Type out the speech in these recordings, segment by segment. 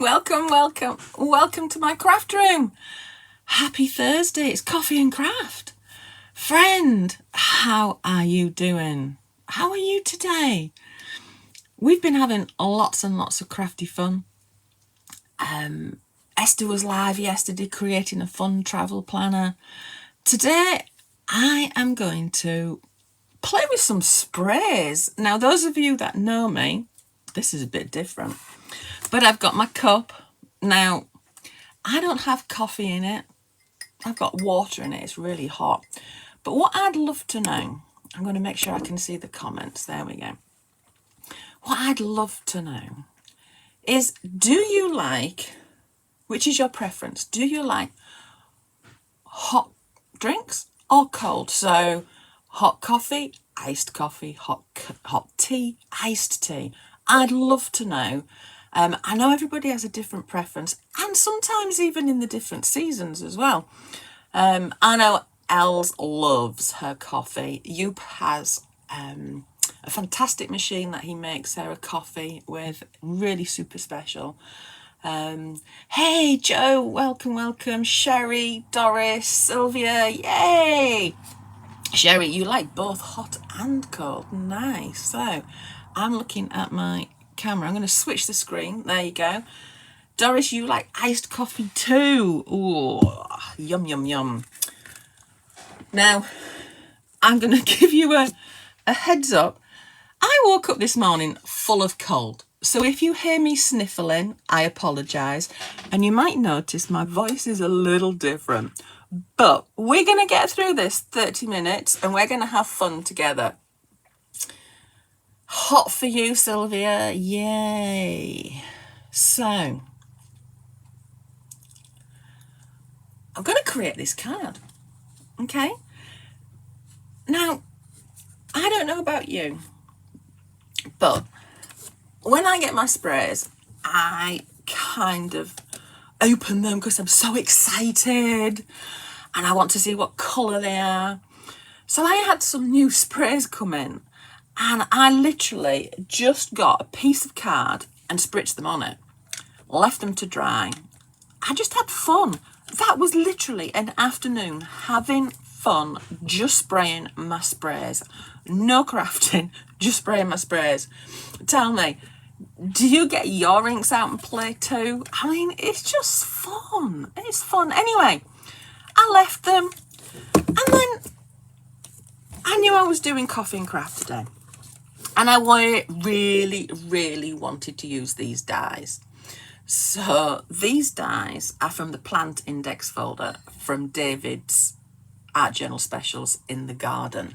Welcome to my craft room. Happy Thursday, it's coffee and craft. Friend, how are you doing? How are you today? We've been having lots and lots of crafty fun. Esther was live yesterday creating a fun travel planner. Today, I am going to play with some sprays. Now, those of you that know me, this is a bit different. But I've got my cup. Now, I don't have coffee in it. I've got water in it. It's really hot. But what I'd love to know, I'm going to make sure I can see the comments. There we go. What I'd love to know is, do you like, which is your preference? Do you like hot drinks or cold? So hot coffee, hot tea, iced tea. I'd love to know. I know everybody has a different preference, and sometimes even in the different seasons as well. I know Els loves her coffee. Yoop has a fantastic machine that he makes her a coffee with, really super special. Hey Joe, welcome. Sherry, Doris, Sylvia, yay! Sherry, you like both hot and cold. Nice. So I'm looking at my camera. I'm going to switch the screen. There you go. Doris, you like iced coffee too. Oh, yum. Now, I'm going to give you a heads up. I woke up this morning full of cold. So if you hear me sniffling, I apologise. And you might notice my voice is a little different. But we're going to get through this 30 minutes and we're going to have fun together. Hot for you, Sylvia. Yay. So, I'm going to create this card. Okay? Now, I don't know about you, but when I get my sprays, I kind of open them because I'm so excited and I want to see what colour they are. So I had some new sprays come in. And I literally just got a piece of card and spritzed them on it. Left them to dry. I just had fun. That was literally an afternoon having fun, just spraying my sprays. No crafting, just spraying my sprays. Tell me, do you get your inks out and play too? I mean, it's just fun. It's fun. Anyway, I left them. And then I knew I was doing coffee and craft today. And I really wanted to use these dies. So these dies are from the plant index folder from David's Art Journal Specials in the Garden.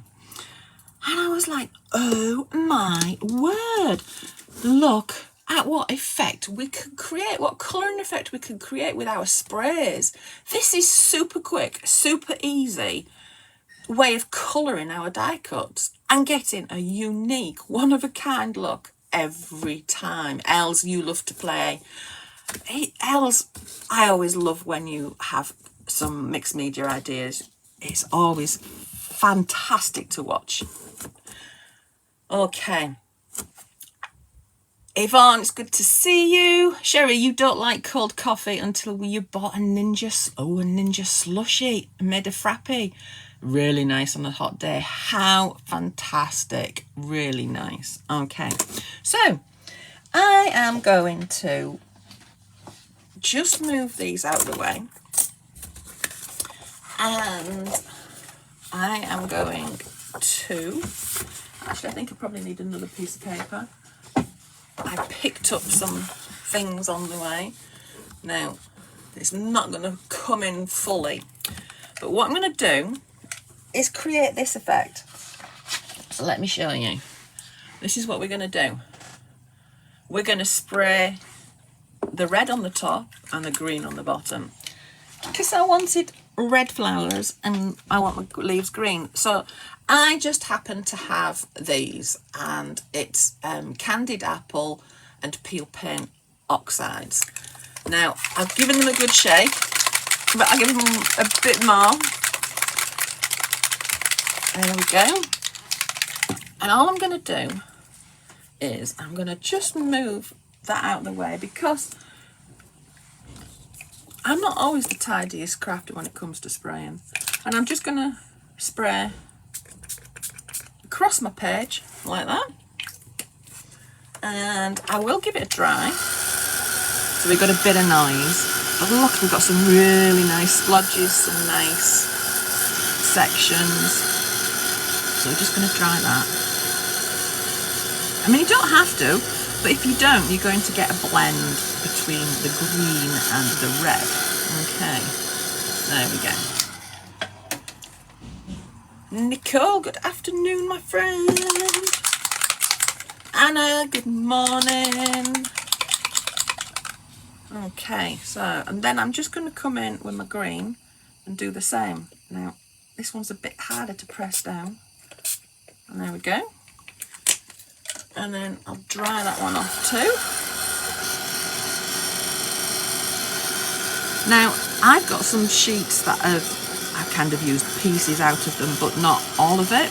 And I was like, oh my word. Look at what effect we could create, what colouring effect we could create with our sprays. This is super quick, super easy way of colouring our die cuts and getting a unique, one-of-a-kind look every time. Els, you love to play. Hey, Els, I always love when you have some mixed media ideas. It's always fantastic to watch. Okay. Yvonne, it's good to see you. Sherry, you don't like cold coffee until you bought a ninja slushie and made a frappe. Really nice on a hot day. How fantastic. Really nice. Okay. So, I am going to just move these out of the way. And I am going to... Actually, I think I probably need another piece of paper. I picked up some things on the way. Now, it's not going to come in fully. But what I'm going to do is create this effect. So let me show you. This is what we're going to do. We're going to spray the red on the top and the green on the bottom. Because I wanted red flowers and I want my leaves green. So I just happen to have these, and it's candied apple and peel paint oxides. Now, I've given them a good shake, but I'll give them a bit more. There we go. And all I'm going to do is I'm going to just move that out of the way, because I'm not always the tidiest crafter when it comes to spraying. And I'm just going to spray across my page like that. And I will give it a dry. So we've got a bit of noise. But look, we've got some really nice splodges, some nice sections. So we're just going to dry that. I mean, you don't have to, but if you don't, you're going to get a blend between the green and the red. Okay, there we go. Nicole, good afternoon, my friend. Anna, good morning. Okay, so, and then I'm just going to come in with my green and do the same. Now, this one's a bit harder to press down. And there we go. And then I'll dry that one off too. Now, I've got some sheets that I've kind of used pieces out of them, but not all of it.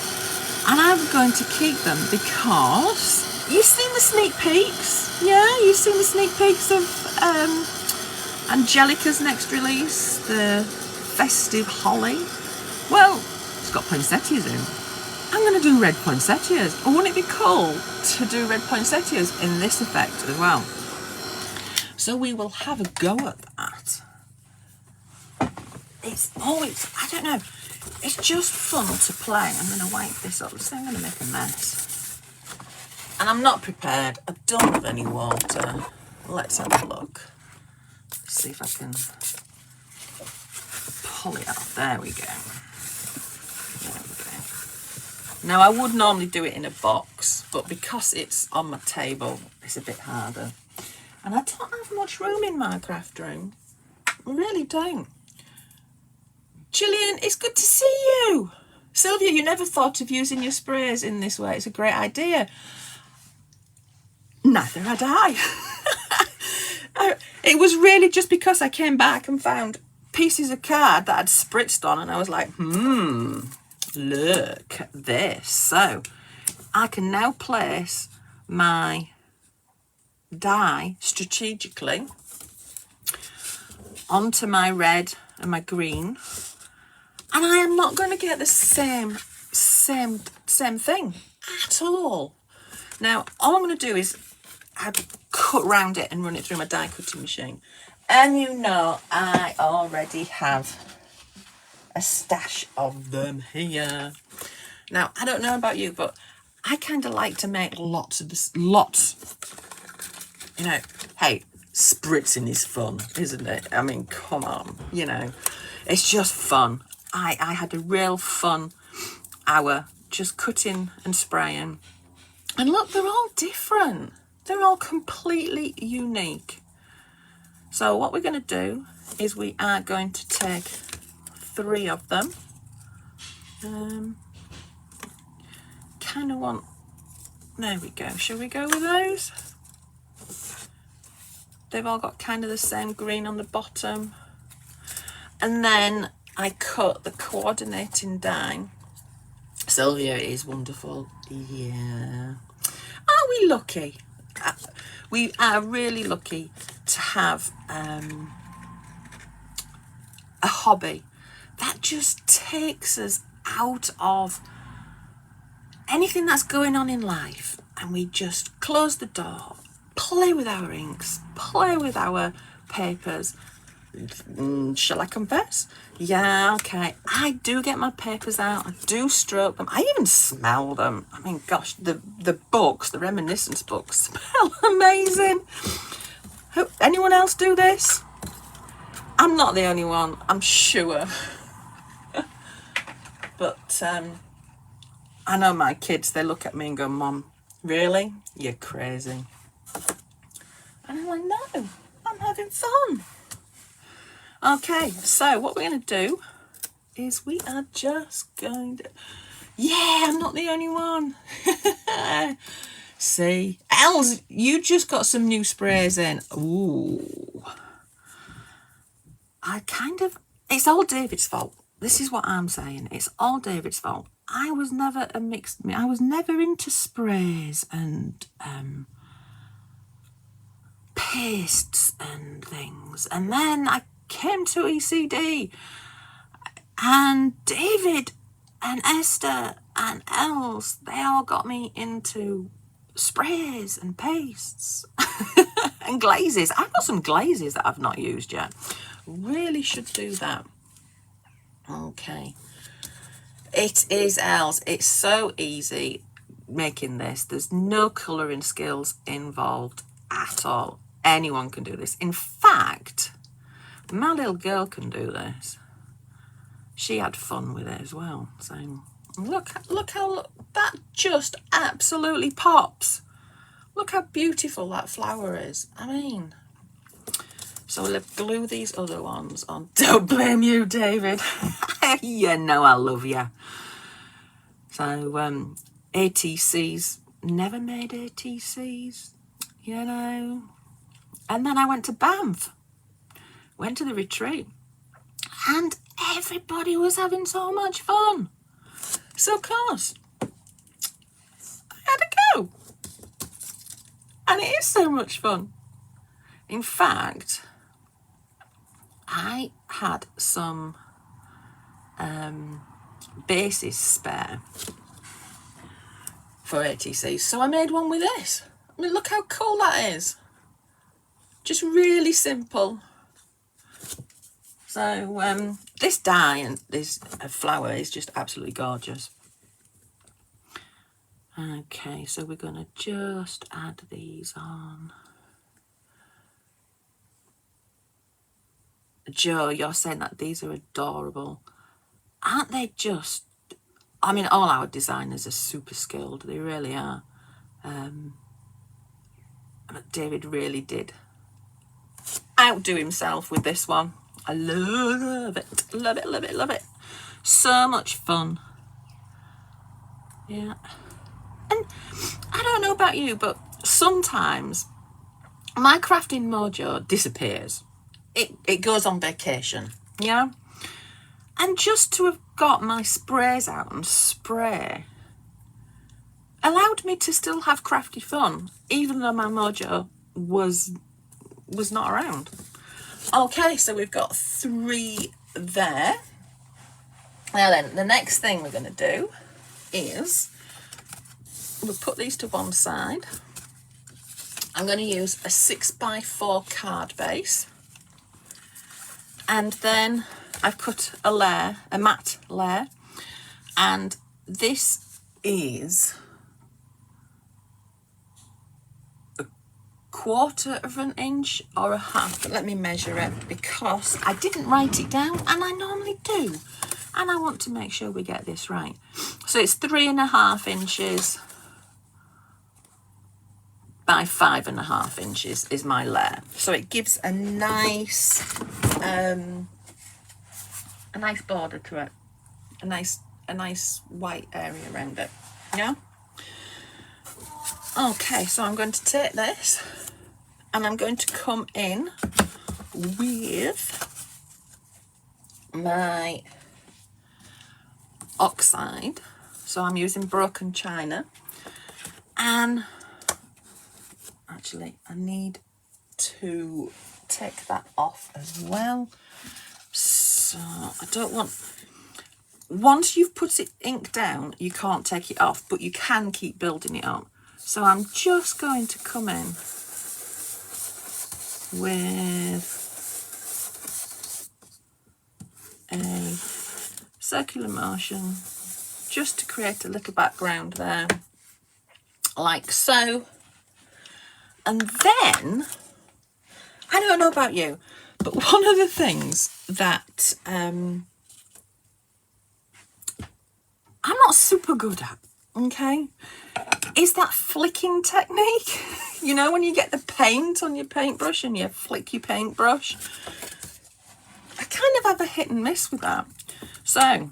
And I'm going to keep them because you've seen the sneak peeks. Yeah, you've seen the sneak peeks of Angelica's next release, the Festive Holly. Well, it's got poinsettias in. I'm going to do red poinsettias. Or wouldn't it be cool to do red poinsettias in this effect as well? So we will have a go at that. It's always, I don't know, it's just fun to play. I'm going to wipe this up. I'm going to make a mess. And I'm not prepared. I don't have any water. Let's have a look. See if I can pull it off. There we go. Now, I would normally do it in a box, but because it's on my table, it's a bit harder. And I don't have much room in my craft room. I really don't. Gillian, it's good to see you. Sylvia, you never thought of using your sprays in this way. It's a great idea. Neither had I. It was really just because I came back and found pieces of card that I'd spritzed on, and I was like, look at this. So I can now place my dye strategically onto my red and my green, and I am not going to get the same thing at all. Now, all I'm going to do is cut round it and run it through my die cutting machine. And you know, I already have a stash of them here. Now, I don't know about you, but I kind of like to make lots. You know, hey, spritzing is fun, isn't it? I mean, come on, you know, it's just fun. I had a real fun hour just cutting and spraying. And look, they're all different. They're all completely unique. So what we're going to do is we are going to take 3 of them. Kind of want, there we go. Shall we go with those? They've all got kind of the same green on the bottom. And then I cut the coordinating die. Sylvia is wonderful. Yeah. Are we lucky? We are really lucky to have a hobby that just takes us out of anything that's going on in life, and we just close the door, play with our inks, play with our papers. Shall I confess? Yeah, okay. I do get my papers out. I do stroke them. I even smell them. I mean, gosh, the books, the reminiscence books, smell amazing. Anyone else do this? I'm not the only one, I'm sure. But I know my kids, they look at me and go, Mom, really? You're crazy. And I'm like, no, I'm having fun. Okay, so what we're going to do is we are just going to... Yeah, I'm not the only one. See? Els, you just got some new sprays in. Ooh. It's all David's fault. This is what I'm saying. It's all David's fault. I was never into sprays and pastes and things. And then I came to ECD, and David and Esther and Els, they all got me into sprays and pastes and glazes. I've got some glazes that I've not used yet. Really should do that. Okay. It is Els. It's so easy making this. There's no colouring skills involved at all. Anyone can do this. In fact, my little girl can do this. She had fun with it as well. So look how that just absolutely pops. Look how beautiful that flower is. I mean, so we'll glue these other ones on. Don't blame you, David. You know I love you. So ATCs, never made ATCs, you know. And then I went to Banff, went to the retreat, and everybody was having so much fun. So of course, I had to go. And it is so much fun. In fact, I had some bases spare for ATCs, so I made one with this. I mean, look how cool that is. Just really simple. So this dye and this flower is just absolutely gorgeous. Okay, so we're going to just add these on. Joe, you're saying that these are adorable. Aren't they just... I mean, all our designers are super skilled. They really are. But David really did outdo himself with this one. I love it. Love it, love it, love it. So much fun. Yeah. And I don't know about you, but sometimes my crafting mojo disappears. It goes on vacation, yeah? And just to have got my sprays out and spray allowed me to still have crafty fun, even though my mojo was not around. Okay, so we've got 3 there. Now then, the next thing we're going to do is we'll put these to one side. I'm going to use a 6x4 card base. And then I've cut a layer, a matte layer. And this is a 1/4 of an inch or a half. But let me measure it because I didn't write it down and I normally do. And I want to make sure we get this right. So it's 3.5 inches by 5.5 inches is my layer. So it gives a nice border to it. A nice white area around it. Yeah? Okay, so I'm going to take this and I'm going to come in with my oxide. So I'm using broken china, and actually I need to take that off as well. So I don't want, once you've put it ink down, you can't take it off, but you can keep building it up. So I'm just going to come in with a circular motion just to create a little background there, like so. And then, I don't know about you, but one of the things that I'm not super good at, okay, is that flicking technique. You know, when you get the paint on your paintbrush and you flick your paintbrush. I kind of have a hit and miss with that. So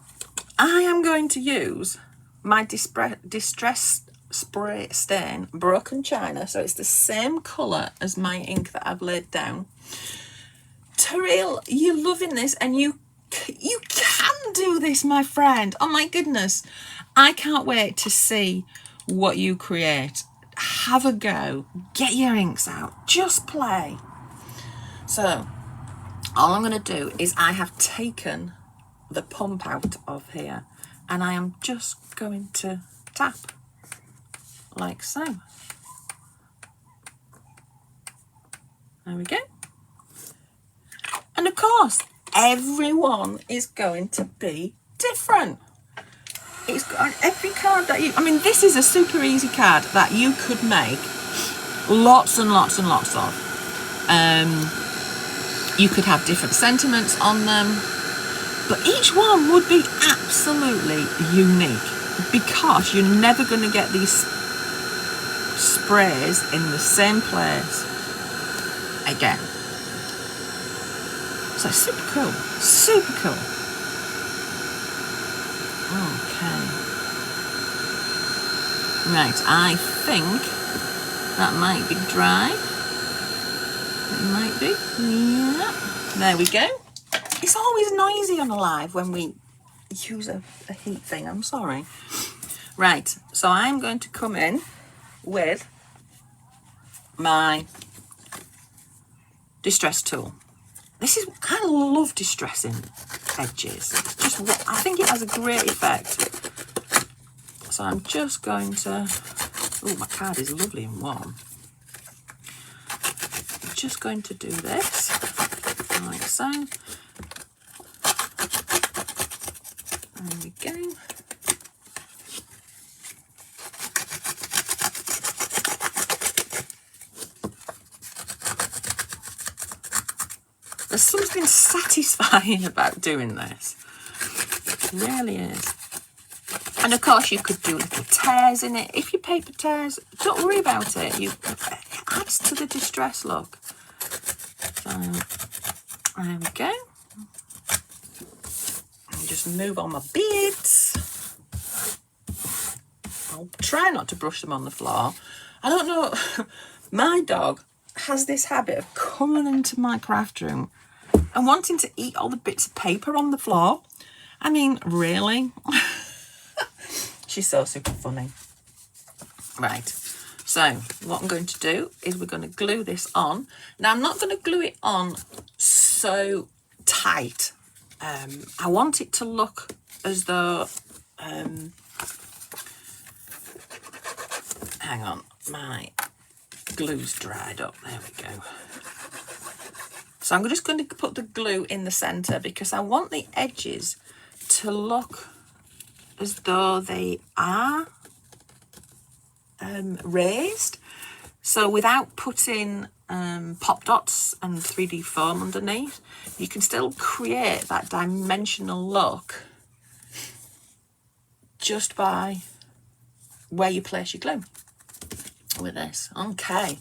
I am going to use my Distress Spray Stain Broken China. So it's the same colour as my ink that I've laid down. Taril, you're loving this, and you can do this, my friend. Oh my goodness. I can't wait to see what you create. Have a go. Get your inks out. Just play. So all I'm going to do is I have taken the pump out of here, and I am just going to tap like so. There we go. And of course, everyone is going to be different. It's got every card that you, I mean, this is a super easy card that you could make lots and lots and lots of. You could have different sentiments on them, but each one would be absolutely unique, because you're never going to get these sprays in the same place again. So super cool, super cool. Okay. Right, I think that might be dry. It might be. Yeah. There we go. It's always noisy on a live when we use a heat thing. I'm sorry. Right, so I'm going to come in with my distress tool. This is, I love distressing edges. Just, I think it has a great effect. So I'm just going to, oh, my card is lovely and warm. I'm just going to do this, like so. There we go. There's something satisfying about doing this. It really is. And of course you could do little tears in it. If your paper tears, don't worry about it. It adds to the distress look. So there we go. And just move on my beads. I'll try not to brush them on the floor. I don't know, my dog has this habit of coming into my craft room and wanting to eat all the bits of paper on the floor. I mean, really? She's so super funny. Right, so what I'm going to do is we're going to glue this on. Now, I'm not going to glue it on so tight. I want it to look as though... hang on, my glue's dried up. There we go. So I'm just going to put the glue in the centre because I want the edges to look as though they are raised. So without putting pop dots and 3D foam underneath, you can still create that dimensional look just by where you place your glue with this. Okay.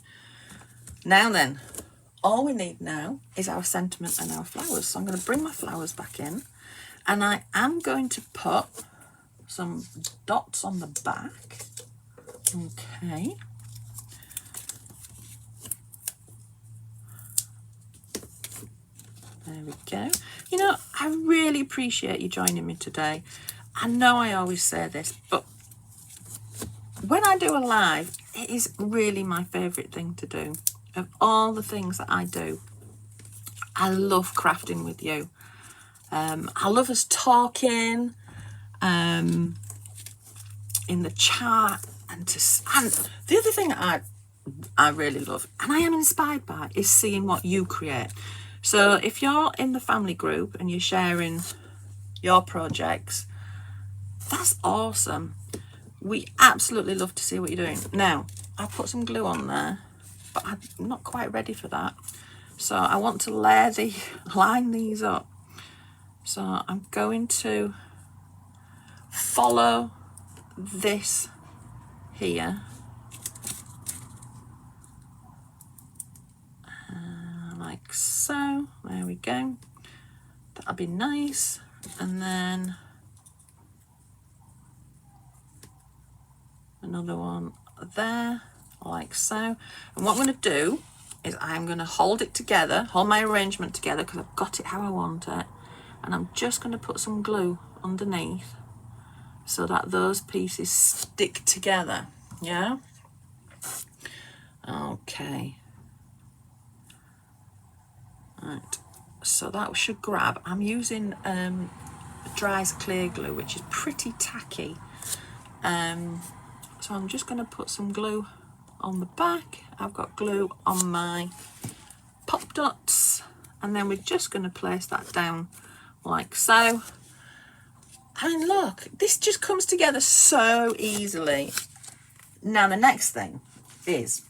Now then, all we need now is our sentiment and our flowers. So I'm going to bring my flowers back in, and I am going to put some dots on the back. Okay. There we go. You know, I really appreciate you joining me today. I know I always say this, but when I do a live, it is really my favourite thing to do. Of all the things that I do, I love crafting with you. I love us talking in the chat, and the other thing that I really love, and I am inspired by, is seeing what you create. So if you're in the family group and you're sharing your projects, that's awesome. We absolutely love to see what you're doing. Now, I'll put some glue on there, but I'm not quite ready for that. So I want to line these up. So I'm going to follow this here. Like so. There we go. That'll be nice. And then another one there, like so. And what I'm going to do is I'm going to hold it together, hold my arrangement together, because I've got it how I want it. And I'm just going to put some glue underneath so that those pieces stick together. Yeah? Okay. Right. So that should grab. I'm using Dry's clear glue, which is pretty tacky. So I'm just going to put some glue on the back. I've got glue on my pop dots, and then we're just going to place that down like so. And look, this just comes together so easily. Now the next thing is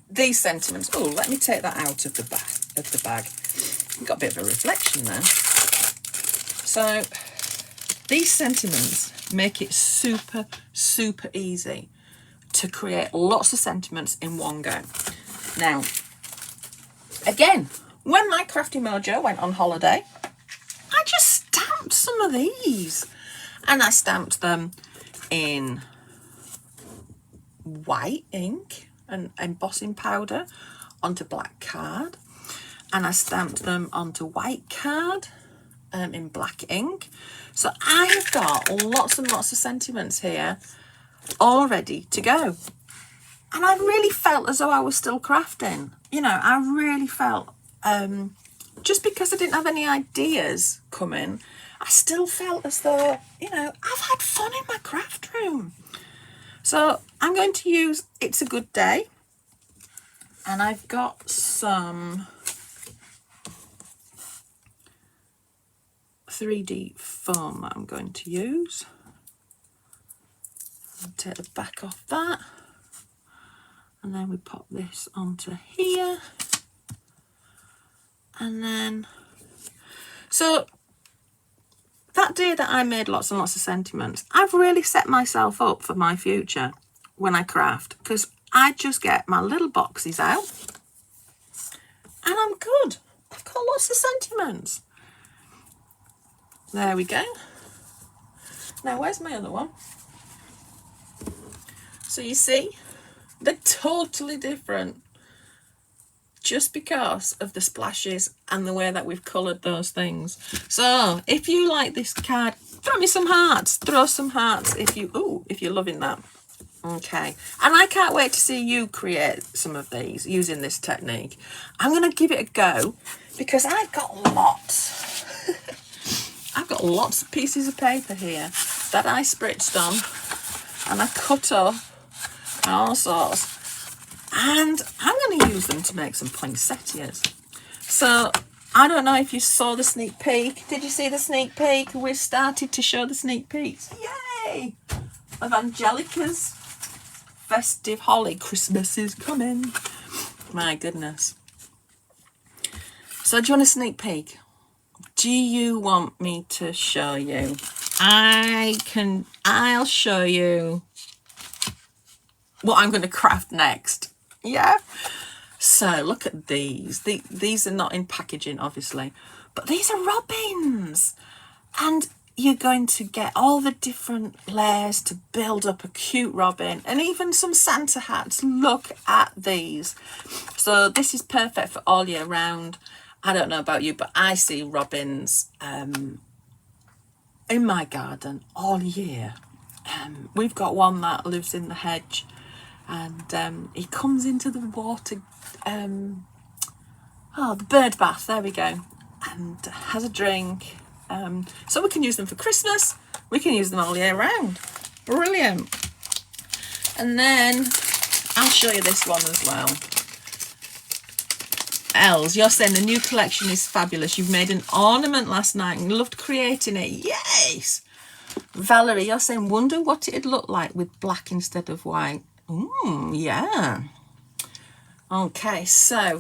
these sentiments. Oh, let me take that out of the bag. Got a bit of a reflection there. So these sentiments make it super, super easy to create lots of sentiments in one go. Now, again, when my Crafty Mojo went on holiday, I just stamped some of these. And I stamped them in white ink and embossing powder onto black card. And I stamped them onto white card in black ink. So I have got lots and lots of sentiments here all ready to go. And I really felt as though I was still crafting. You know, I really felt, just because I didn't have any ideas coming, I still felt as though, you know, I've had fun in my craft room. So I'm going to use It's a Good Day. And I've got some 3D foam that I'm going to use. I'll take the back off that. And then we pop this onto here. And then, so that day that I made lots and lots of sentiments, I've really set myself up for my future when I craft, because I just get my little boxes out and I'm good. I've got lots of sentiments. There we go. Now, where's my other one? So you see, they're totally different just because of the splashes and the way that we've coloured those things. So if you like this card, throw me some hearts. Throw some hearts if you're loving that. Okay, and I can't wait to see you create some of these using this technique. I'm going to give it a go because I've got lots. I've got lots of pieces of paper here that I spritzed on and I cut up and all sorts. And I'm going to use them to make some poinsettias. So I don't know if you saw the sneak peek. Did you see the sneak peek? We started to show the sneak peeks. Yay! Of Angelica's festive holly. Christmas is coming. My goodness. So do you want a sneak peek? Do you want me to show you? I'll show you what I'm going to craft next. Yeah. So look at these. These are not in packaging, obviously, but these are robins. And you're going to get all the different layers to build up a cute robin, and even some Santa hats. Look at these. So this is perfect for all year round. I don't know about you, but I see robins in my garden all year. We've got one that lives in the hedge, and he comes into the water, the bird bath, there we go, and has a drink. So we can use them for Christmas, we can use them all year round. Brilliant. And then I'll show you this one as well. Els, you're saying the new collection is fabulous. You've made an ornament last night and loved creating it. Yes. Valerie, you're saying wonder what it'd look like with black instead of white. Yeah. Okay, so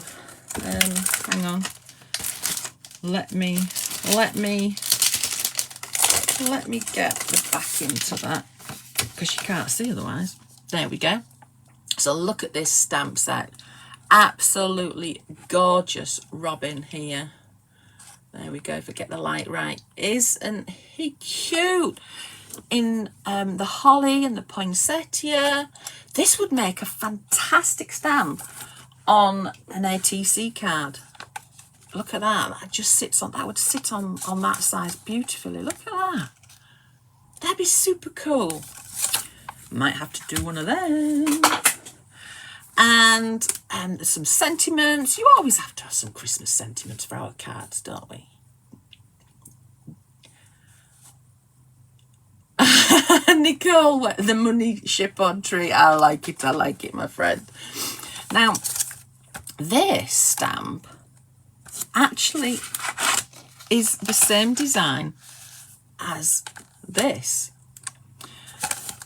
hang on. Let me get the back into that because you can't see otherwise. There we go. So look at this stamp set. Absolutely gorgeous robin here. There we go, if I get the light right. Isn't he cute? In the holly and the poinsettia. This would make a fantastic stamp on an ATC card. Look at that. That just sits on, that would sit on that size beautifully. Look at that. That'd be super cool. Might have to do one of them. And some sentiments. You always have to have some Christmas sentiments for our cards, don't we? Nicole, the money ship on tree. I like it, my friend. Now, this stamp actually is the same design as this.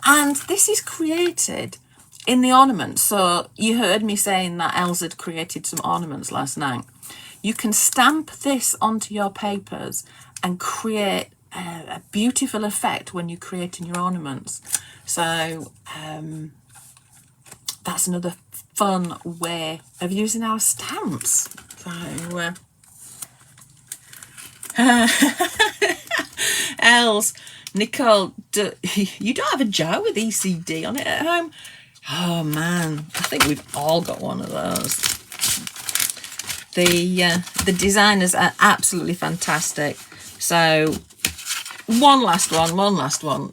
And this is created in the ornaments. So you heard me saying that Els had created some ornaments last night. You can stamp this onto your papers and create a beautiful effect when you're creating your ornaments. So that's another fun way of using our stamps. So Els, Nicole, you don't have a jar with ECD on it at home? Oh man, I think we've all got one of those. The designers are absolutely fantastic. So one last one.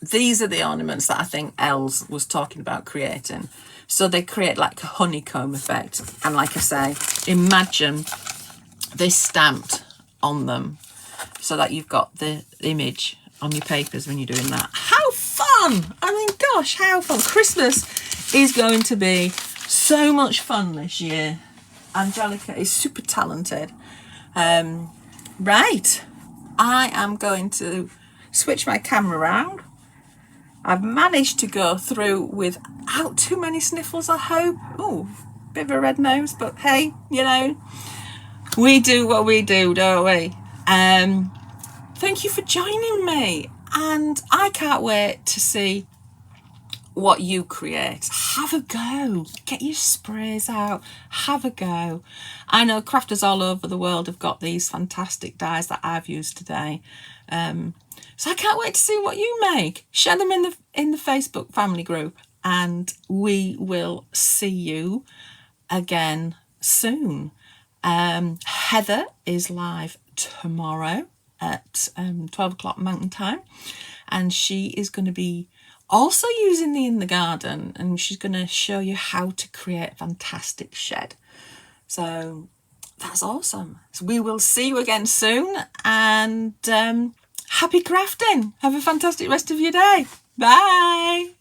These are the ornaments that I think Els was talking about creating. So they create like a honeycomb effect. And like I say, imagine this stamped on them so that you've got the image on your papers when you're doing that. How fun! I mean, gosh, how fun. Christmas is going to be so much fun this year. Angelica is super talented. Right, I am going to switch my camera around. I've managed to go through without too many sniffles, I hope. Oh, bit of a red nose, but hey, you know, we do what we do, don't we? Thank you for joining me, and I can't wait to see what you create. Have a go. Get your sprays out. Have a go. I know crafters all over the world have got these fantastic dies that I've used today. So I can't wait to see what you make. Share them in the Facebook family group, and we will see you again soon. Heather is live tomorrow at 12 o'clock Mountain Time, and she is going to be also using the In the Garden, and she's going to show you how to create a fantastic shed. So that's awesome. So we will see you again soon, and happy crafting. Have a fantastic rest of your day. Bye.